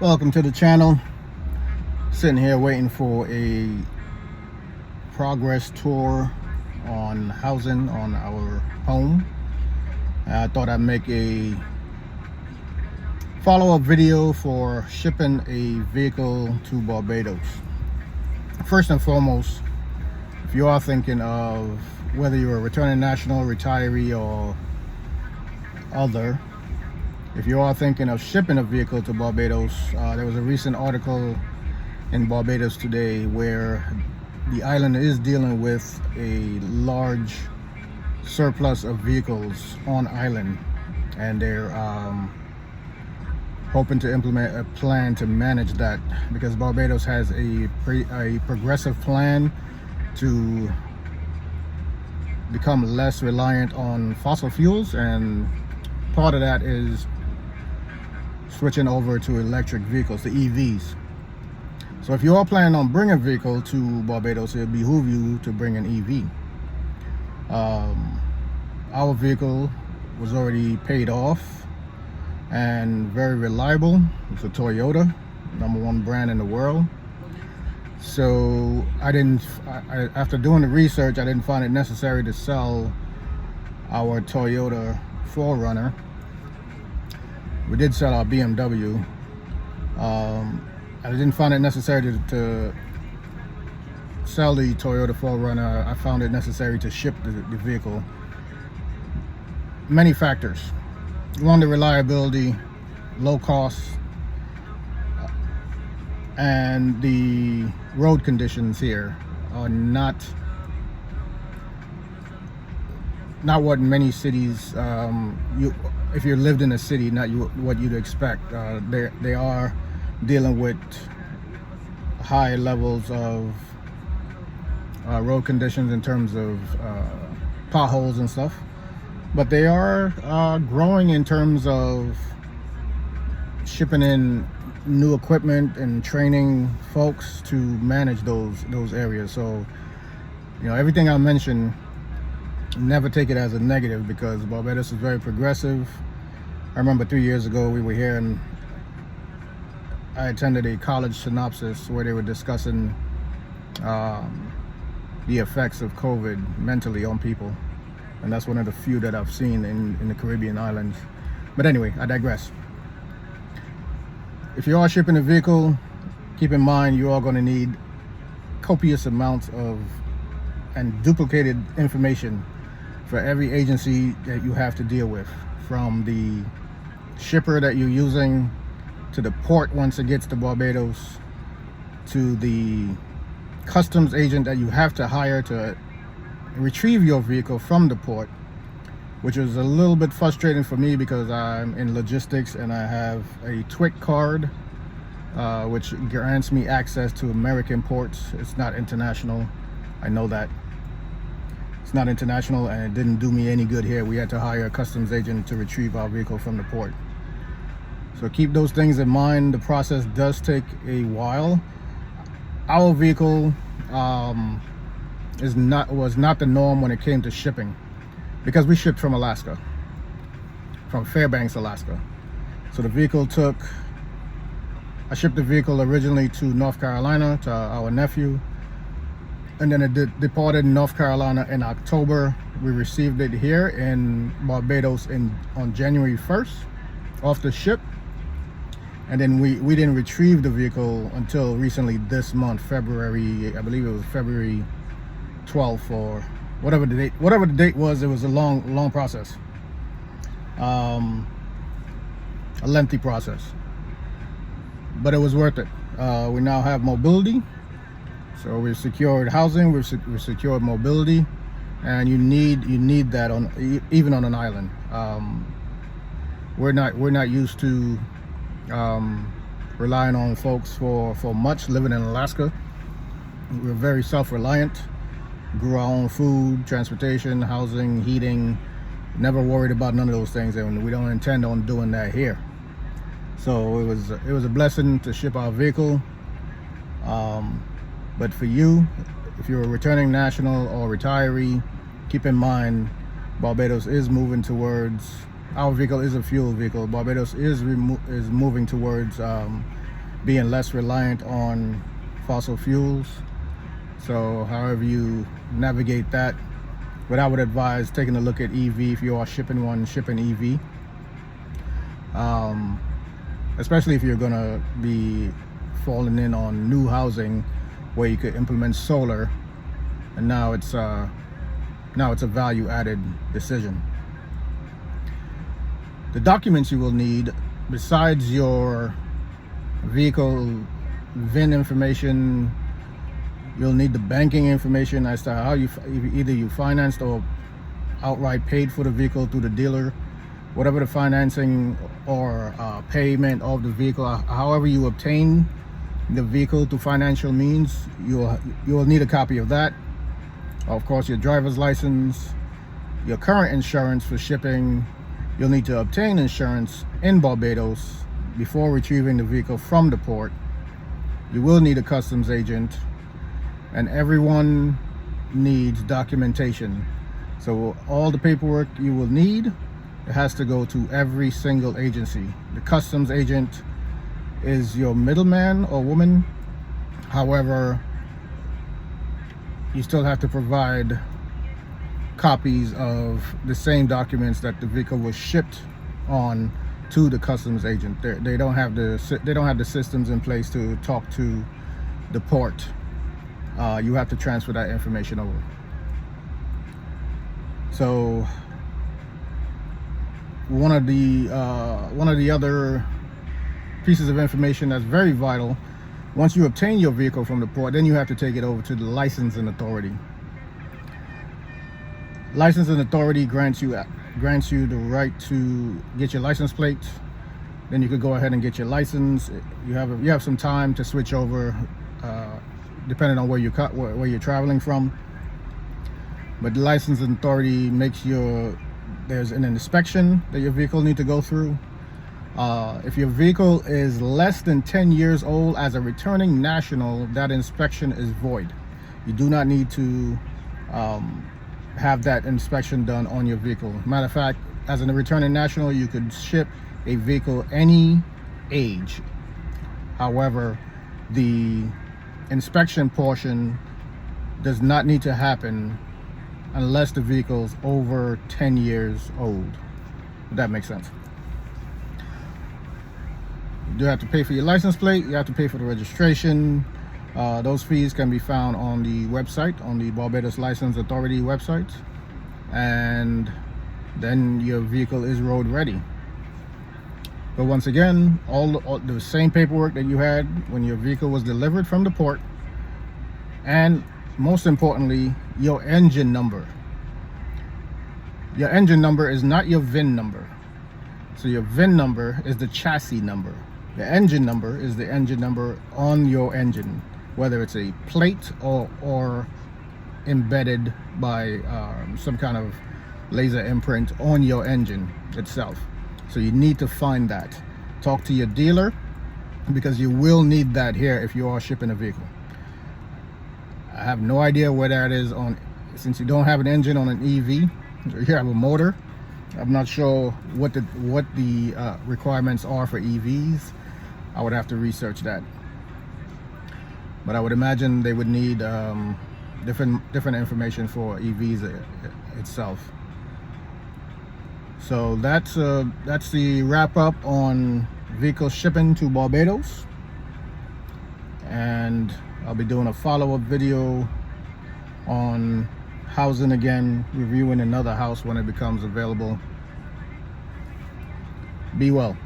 Welcome to the channel. Sitting here waiting for a progress tour on housing on our home. I thought I'd make a follow-up video for shipping a vehicle to Barbados. First and foremost, if you are thinking of whether you're a returning national, retiree, or other, if you are thinking of shipping a vehicle to Barbados, there was a recent article in Barbados today where the island is dealing with a large surplus of vehicles on island, and they're hoping to implement a plan to manage that, because Barbados has a progressive plan to become less reliant on fossil fuels, and part of that is switching over to electric vehicles, the EVs. So if you are planning on bringing a vehicle to Barbados, it behoove you to bring an EV. Our vehicle was already paid off and very reliable. It's a Toyota, #1 brand in the world. So after doing the research, I didn't find it necessary to sell our Toyota 4Runner. We did sell our BMW. I didn't find it necessary to sell the Toyota 4Runner. I found it necessary to ship the vehicle. Many factors. One, the reliability, low cost, and the road conditions here are not what many cities, if you lived in a city, not what you'd expect. They are dealing with high levels of road conditions in terms of potholes and stuff, but they are growing in terms of shipping in new equipment and training folks to manage those areas. So, everything I mentioned, never take it as a negative, because Barbados is very progressive. I remember 3 years ago we were here and I attended a college synopsis where they were discussing the effects of COVID mentally on people, and that's one of the few that I've seen in the Caribbean islands. But anyway, I digress. If you are shipping a vehicle, keep in mind you are going to need copious amounts of and duplicated information for every agency that you have to deal with, from the shipper that you're using, to the port once it gets to Barbados, to the customs agent that you have to hire to retrieve your vehicle from the port, which is a little bit frustrating for me because I'm in logistics and I have a TWIC card, which grants me access to American ports. It's not international. I know that. It's not international, and it didn't do me any good here. We had to hire a customs agent to retrieve our vehicle from the port. So keep those things in mind. The process does take a while. Our vehicle was not the norm when it came to shipping, because we shipped from Alaska, from Fairbanks, Alaska. So I shipped the vehicle originally to North Carolina to our nephew, and then it departed North Carolina in October. We received it here in Barbados on January 1st off the ship. And then we didn't retrieve the vehicle until recently this month, February, I believe it was February 12th or whatever the date was. It was a long process, a lengthy process, but it was worth it. We now have mobility, so we've secured housing, we've secured mobility, and you need that even on an island. We're not used to relying on folks for much living in Alaska. We're very self-reliant, grew our own food, transportation, housing, heating, never worried about none of those things, and we don't intend on doing that here. So it was a blessing to ship our vehicle. But for you, if you're a returning national or retiree, keep in mind Barbados is moving towards, our vehicle is a fuel vehicle. Barbados is moving towards being less reliant on fossil fuels. So however you navigate that, but I would advise taking a look at EV. If you are shipping one, ship an EV, especially if you're gonna be falling in on new housing where you could implement solar, and now it's a value added decision. The documents you will need, besides your vehicle VIN information, you'll need the banking information as to how either you financed or outright paid for the vehicle through the dealer, whatever the financing or payment of the vehicle, however you obtain the vehicle through financial means, you will need a copy of that. Of course, your driver's license, your current insurance for shipping. You'll need to obtain insurance in Barbados before retrieving the vehicle from the port. You will need a customs agent, and everyone needs documentation. So all the paperwork you will need, it has to go to every single agency. The customs agent is your middleman or woman. However, you still have to provide copies of the same documents that the vehicle was shipped on to the customs agent. They don't have the systems in place to talk to the port. You have to transfer that information over. So one of the other pieces of information that's very vital, once you obtain your vehicle from the port, then you have to take it over to the licensing authority. Licensing authority grants you the right to get your license plate. Then you could go ahead and get your license. You have some time to switch over, depending on where you're traveling from. But the licensing authority makes there's an inspection that your vehicle need to go through. If your vehicle is less than 10 years old as a returning national, that inspection is void. You do not need to have that inspection done on your vehicle. Matter of fact, as a returning national, you could ship a vehicle any age. However, the inspection portion does not need to happen unless the vehicle's over 10 years old. If that makes sense. You do have to pay for your license plate. You have to pay for the registration. Those fees can be found on the website, on the Barbados License Authority website, and then your vehicle is road ready. But once again, all the same paperwork that you had when your vehicle was delivered from the port, and most importantly, your engine number. Your engine number is not your VIN number. So your VIN number is the chassis number. The engine number is the engine number on your engine, whether it's a plate or embedded by some kind of laser imprint on your engine itself. So you need to find that. Talk to your dealer, because you will need that here if you are shipping a vehicle. I have no idea where that is since you don't have an engine on an EV, you have a motor. I'm not sure what the requirements are for EVs. I would have to research that. But I would imagine they would need different information for EVs itself. So that's the wrap up on vehicle shipping to Barbados, and I'll be doing a follow-up video on housing again, reviewing another house when it becomes available. Be well.